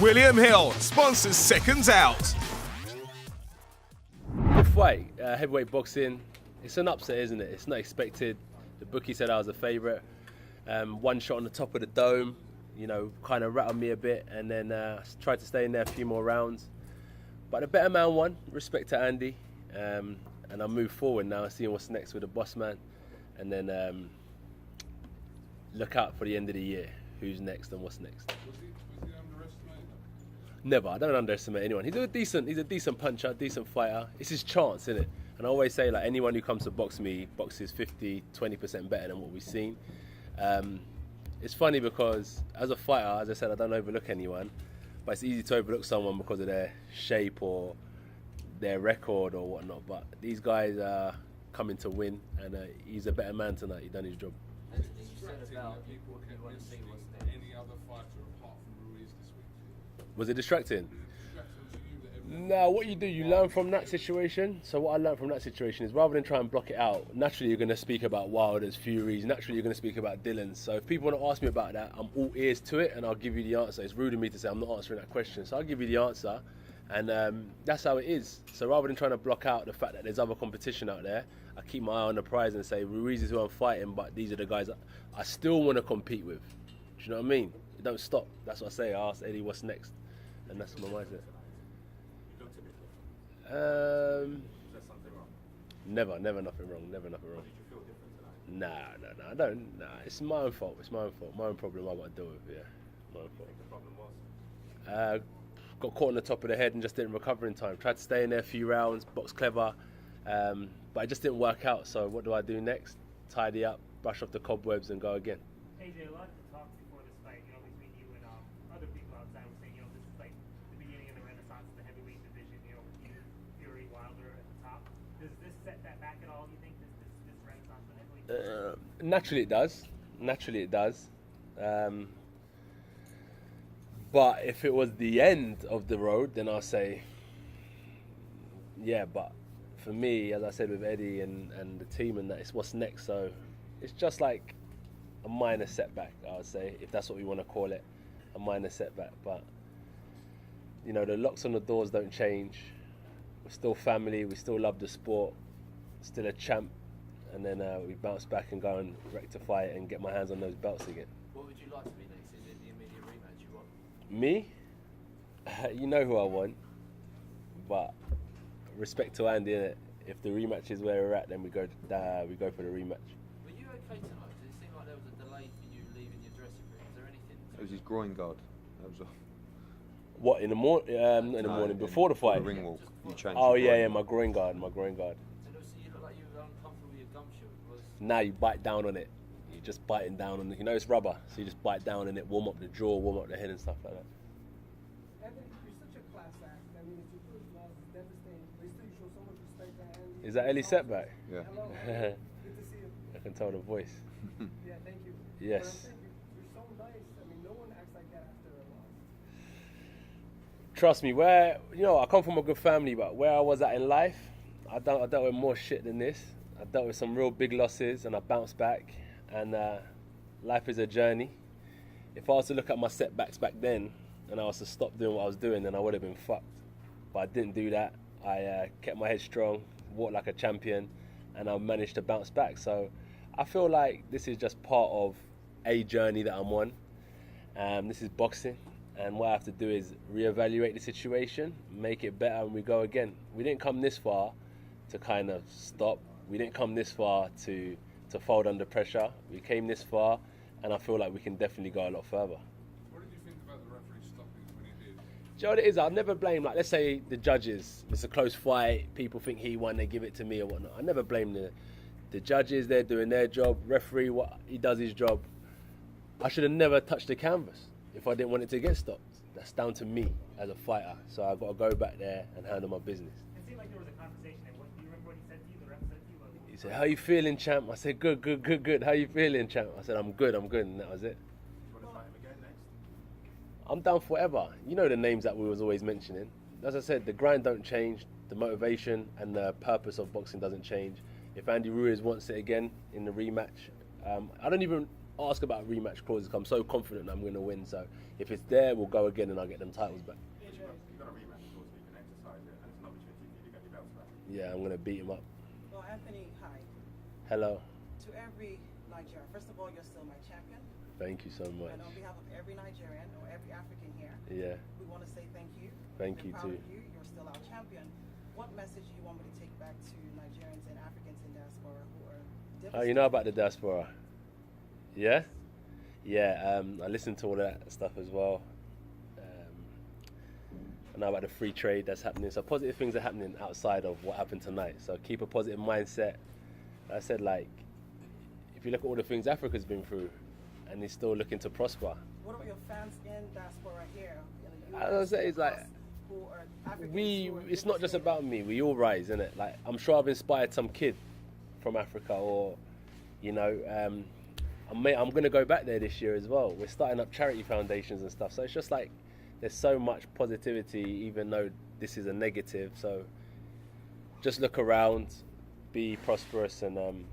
William Hill sponsors Seconds Out. Good fight, heavyweight boxing. It's an upset, isn't it? It's not expected. The bookie said I was a favourite. One shot on the top of the dome, you know, kind of rattled me a bit, and then tried to stay in there a few more rounds. But the better man won. Respect to Andy, and I move forward now, seeing what's next with the boss man, and then look out for the end of the year. Who's next and what's next? Was he underestimated? Never. I don't underestimate anyone. He's a decent puncher, decent fighter. It's his chance, isn't it? And I always say, like, anyone who comes to box me boxes 50-20% better than what we've seen. It's funny because as a fighter, as I said, I don't overlook anyone, but it's easy to overlook someone because of their shape or their record or whatnot. But these guys are coming to win, and he's a better man tonight. He's done his job. Any other fighter apart from Ruiz this week? Was it distracting? No, what you do, you learn from that situation. So what I learned from that situation is rather than try and block it out, naturally you're going to speak about Wilder's, Fury's, naturally you're going to speak about Dillon's. So if people want to ask me about that, I'm all ears to it and I'll give you the answer. It's rude of me to say I'm not answering that question. So I'll give you the answer, and that's how it is. So rather than trying to block out the fact that there's other competition out there, I keep my eye on the prize and say Ruiz is who I'm fighting, but these are the guys that I still want to compete with. Do you know what I mean? It don't stop. That's what I say. I ask Eddie what's next, and that's my mindset. Never nothing wrong. Never nothing wrong. Did you feel different tonight? Nah, I don't. Nah, it's my own fault. It's my own fault. My own problem. I got to deal with. Yeah, my own fault. The problem was? Got caught on the top of the head and just didn't recover in time. Tried to stay in there a few rounds, box clever, but it just didn't work out. So what do I do next? Tidy up, brush off the cobwebs, and go again. AJ, a lot of the talk before this fight, you know, between you and other people outside was saying, you know, this is like the beginning of the renaissance of the heavyweight division, you know, with you, Fury, Wilder at the top. Does this set that back at all, you think, this renaissance of the heavyweight division? Naturally it does. But if it was the end of the road, then I'll say, yeah, but for me, as I said with Eddie and the team and that, it's what's next. So it's just like a minor setback, I would say, if that's what we want to call it, a minor setback. But, you know, the locks on the doors don't change. We're still family, we still love the sport, still a champ, and then we bounce back and go and rectify it and get my hands on those belts again. What would you like to be next? Is it the immediate rematch you want? Me? You know who I want, but respect to Andy, innit? If the rematch is where we're at, then we go for the rematch. Were you okay tonight? Did it seem like there was a delay for you leaving your dressing room? Is there anything? It was his groin guard. That was all. What, in the morning before the fight? The ring walk. You changed. Oh the yeah, groin. my groin guard. So you look like you were uncomfortable with your gum shield. Now you bite down on it. You're just biting down on it. You know it's rubber, so you just bite down on it, warm up the jaw, warm up the head and stuff like that. Anthony, you're such a class act. I mean, it's your first loss, it's devastating. But still, you show so much respect to Andy. Is that Ellie's setback? Yeah. Hello. Good to see you. I can tell the voice. Yeah, thank you. Yes. But I'm saying, you're so nice. I mean, no one acts like that after a loss. Trust me, I come from a good family, but where I was at in life, I dealt with more shit than this. I dealt with some real big losses and I bounced back, and life is a journey. If I was to look at my setbacks back then and I was to stop doing what I was doing, then I would have been fucked. But I didn't do that. I kept my head strong, walked like a champion, and I managed to bounce back. So I feel like this is just part of a journey that I'm on. This is boxing. And what I have to do is reevaluate the situation, make it better, and we go again. We didn't come this far to kind of stop. We didn't come this far to fold under pressure. We came this far, and I feel like we can definitely go a lot further. What did you think about the referee stopping when he did? Do you know what it is? I'll never blame, like, let's say the judges, it's a close fight, people think he won, they give it to me or whatnot. I never blame the judges, they're doing their job. Referee, he does his job. I should have never touched the canvas if I didn't want it to get stopped. That's down to me as a fighter. So I've got to go back there and handle my business. It seemed like there was a conversation. Do you remember what he said to you? The ref said to you? He said, "How you feeling, champ?" I said, "Good. How you feeling, champ?" I said, I'm good, and that was it. You want to fight him again next? I'm down forever. You know the names that we was always mentioning. As I said, the grind don't change, the motivation and the purpose of boxing doesn't change. If Andy Ruiz wants it again in the rematch, I don't even ask about rematch clauses. I'm so confident I'm going to win. So if it's there, we'll go again and I'll get them titles back. You've got a rematch clause, so you can exercise it, and it's an opportunity for you to get your belts back. Yeah, I'm going to beat him up. Well, Anthony, hi. Hello. To every Nigerian, first of all, you're still my champion. Thank you so much. And on behalf of every Nigerian or every African here, Yeah. we want to say thank you. Thank We're you proud too. of you. You're still our champion. What message do you want me to take back to Nigerians and Africans in diaspora who are Oh, you know about the diaspora? Yeah? Yeah, I listened to all that stuff as well. I know about the free trade that's happening. So positive things are happening outside of what happened tonight. So keep a positive mindset. I said, like, if you look at all the things Africa's been through and he's still looking to prosper. What about your fans in diaspora here in the I was gonna say, it's like, who are Africans who are it's not just devastated? about me. We all rise, innit? Like, I'm sure I've inspired some kid from Africa, or, you know, I'm going to go back there this year as well. We're starting up charity foundations and stuff. So it's just like, there's so much positivity, even though this is a negative. So just look around, be prosperous, and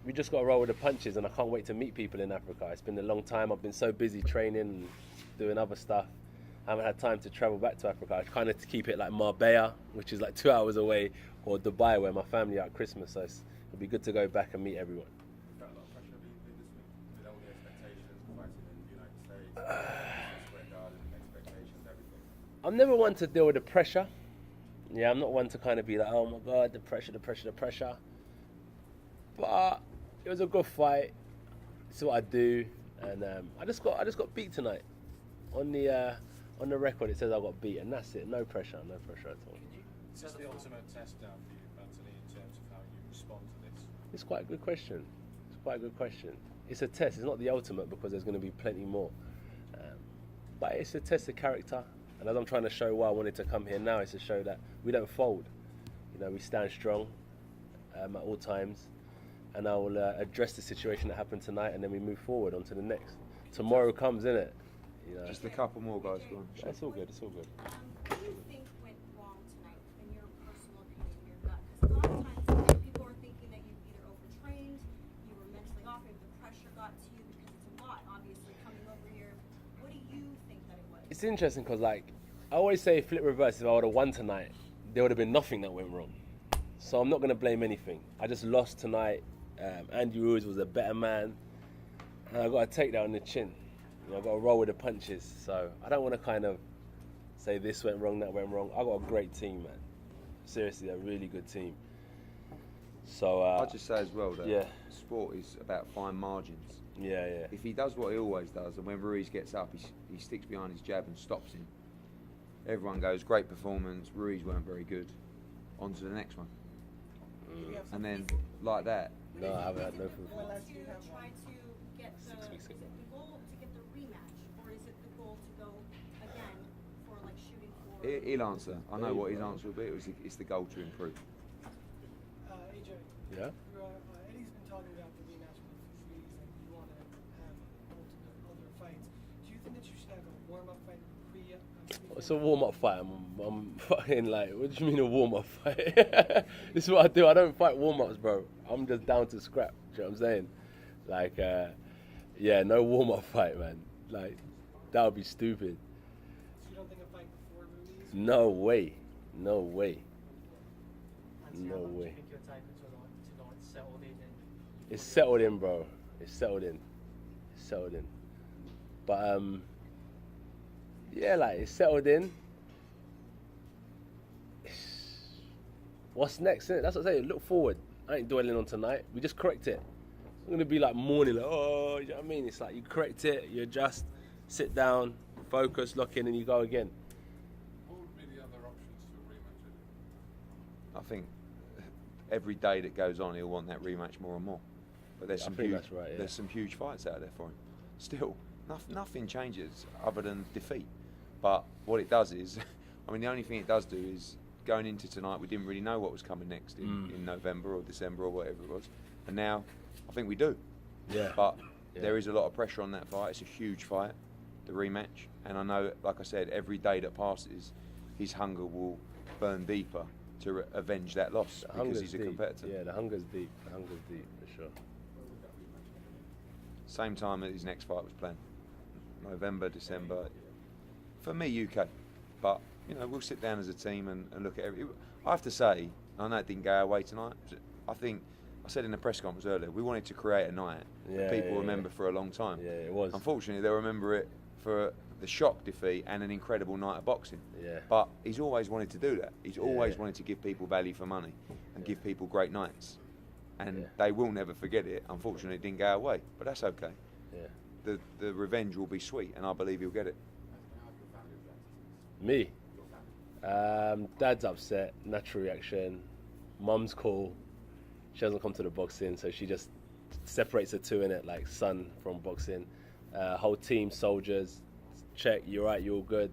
we just got to roll with the punches. And I can't wait to meet people in Africa. It's been a long time. I've been so busy training and doing other stuff. I haven't had time to travel back to Africa. I kind of keep it like Marbella, which is like 2 hours away, or Dubai, where my family are at Christmas. So it'll be good to go back and meet everyone. Is that a lot of pressure this week with all the expectations, fighting in the United States, Square Garden, expectations, everything? I'm never one to deal with the pressure. Yeah, I'm not one to kind of be like, oh my God, the pressure. But it was a good fight. It's what I do, and I just got beat tonight. On the record, it says I got beat, and that's it. No pressure at all. Is this the ultimate test now for you, Anthony, in terms of how you respond to this? It's quite a good question. It's a test. It's not the ultimate because there's going to be plenty more. But it's a test of character. And as I'm trying to show why I wanted to come here now, is to show that we don't fold. You know, we stand strong at all times. And I will address the situation that happened tonight, and then we move forward on to the next. Tomorrow comes, innit? You know. Just a couple more guys. Go on. It's all good. What do you think went wrong tonight, in your personal opinion, in your gut? Because a lot of times people are thinking that you either overtrained, you were mentally off, maybe the pressure got to you because it's a lot, obviously, coming over here. What do you think that it was? It's interesting because, like, I always say flip reverse. If I would have won tonight, there would have been nothing that went wrong. So I'm not going to blame anything. I just lost tonight. Andy Ruiz was a better man. And I got to take that on the chin. You know, I got to roll with the punches. So I don't want to kind of say this went wrong, that went wrong. I got a great team, man. Seriously, a really good team. So I'll just say as well that yeah. sport is about fine margins. Yeah. If he does what he always does, and when Ruiz gets up, he sticks behind his jab and stops him, everyone goes, great performance, Ruiz weren't very good, on to the next one. And then, like that. No, I haven't had no food. Goal to try to get the, 6 weeks is ago. it the goal to get the rematch, or is it the goal to go again for like shooting for? He'll answer. I know what his answer will be. It's the goal to improve. AJ. Yeah? Eddie's been talking about the rematch with Ruiz, and you want to have multiple other fights. Do you think that you should have a warm-up fight pre? It's a warm-up fight. I'm fucking like, what do you mean a warm-up fight? This is what I do. I don't fight warm-ups, bro. I'm just down to scrap. Do you know what I'm saying? Like, yeah, no warm-up fight, man. Like, that would be stupid. So you don't think a fight before Ruiz? No way. No way. And No how long do way. you think your time to know it's settled in? And It's settled in, bro. It's settled in. But, yeah, like, it's settled in. What's next, innit? That's what I say. Look forward. I ain't dwelling on tonight. We just correct it. I'm going to be like mourning, like, oh, you know what I mean? It's like you correct it, you adjust, sit down, focus, lock in, and you go again. What would be the other options to a rematch? I think every day that goes on, he'll want that rematch more and more. But there's I some think huge, that's right, yeah. there's some huge fights out there for him. Still, nothing changes other than defeat. But what it does is, I mean, the only thing it does do is going into tonight, we didn't really know what was coming next in November or December or whatever it was, and now I think we do. Yeah. But Yeah. there is a lot of pressure on that fight. It's a huge fight, the rematch, and I know, like I said, every day that passes, his hunger will burn deeper to avenge that loss because he's a deep. competitor. Yeah, the hunger's deep. The hunger's deep, for sure. same time as his next fight was planned. November, December. For me, UK. But, you know, we'll sit down as a team and look at everything. I have to say, I know it didn't go our way tonight. I think, I said in the press conference earlier, we wanted to create a night that people remember for a long time. Yeah, it was. Unfortunately, they'll remember it for the shock defeat and an incredible night of boxing. Yeah. But he's always wanted to do that. He's always wanted to give people value for money and give people great nights. And they will never forget it. Unfortunately, it didn't go our way, but that's okay. Yeah. The revenge will be sweet, and I believe he'll get it. Me? Dad's upset, natural reaction. Mum's cool. She doesn't come to the boxing, so she just separates the two in it, like son from boxing. Whole team, soldiers, check, you're right, you're all good.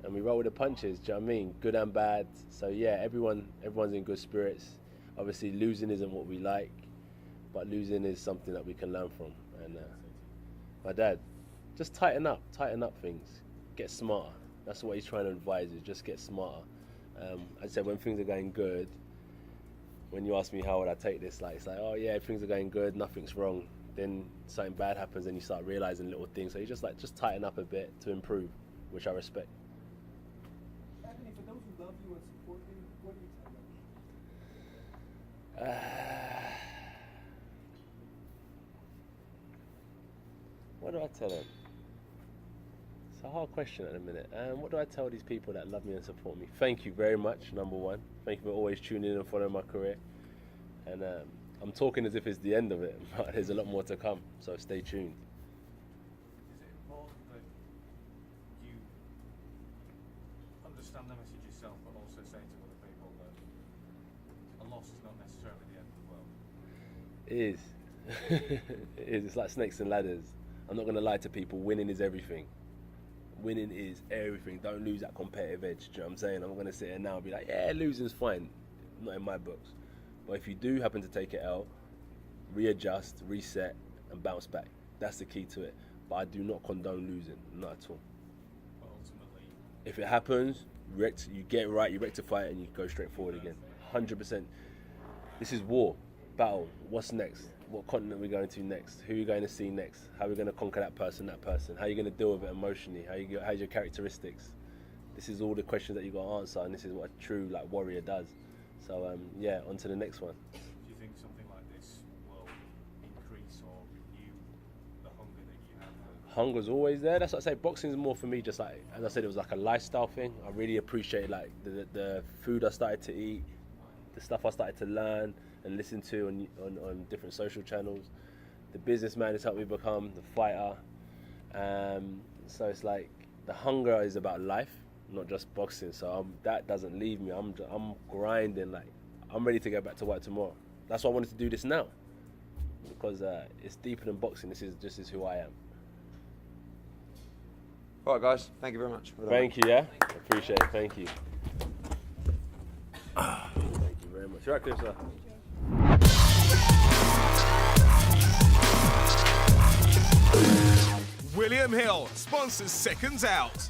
And we roll with the punches, do you know what I mean? Good and bad. So yeah, everyone's in good spirits. Obviously losing isn't what we like, but losing is something that we can learn from. And my dad, just tighten up things, get smarter. That's what he's trying to advise is just get smarter. I said when things are going good, when you ask me how would I take this, like it's like, oh yeah, things are going good, nothing's wrong. Then something bad happens and you start realizing little things. So you just tighten up a bit to improve, which I respect. Anthony, for those who love you and support you, what do you tell them? What do I tell them? It's a hard question at the minute. What do I tell these people that love me and support me? Thank you very much, number one. Thank you for always tuning in and following my career. And I'm talking as if it's the end of it, but there's a lot more to come, so stay tuned. Is it important that you understand the message yourself, but also say to other people that a loss is not necessarily the end of the world? It is. It is. It's like snakes and ladders. I'm not going to lie to people. Winning is everything. Winning is everything. Don't lose that competitive edge. Do you know what I'm saying? I'm not going to sit here now and be like, yeah, losing's fine. Not in my books. But if you do happen to take it out, readjust, reset, and bounce back. That's the key to it. But I do not condone losing. Not at all. But ultimately, if it happens, you get it right, you rectify it, and you go straight forward again. 100%. This is war, battle. What's next? What continent are we going to next? Who are you going to see next? How are we going to conquer that person? How are you going to deal with it emotionally? How's your characteristics? This is all the questions that you got to answer, and this is what a true warrior does. So yeah, on to the next one. do you think something like this will increase or renew the hunger that you have? Hunger's always there. That's what I say. Boxing is more for me. Just like as I said, it was like a lifestyle thing. I really appreciate like the food I started to eat, the stuff I started to learn and listen to on different social channels. The businessman has helped me become the fighter. So it's like the hunger is about life, not just boxing. So that doesn't leave me. I'm grinding. Like I'm ready to go back to work tomorrow. That's why I wanted to do this now, because it's deeper than boxing. This is who I am. All right, guys. Thank you very much. Thank you. Yeah, appreciate it. Thank you. Thank you very much. Right, Chris, sir. William Hill sponsors Seconds Out.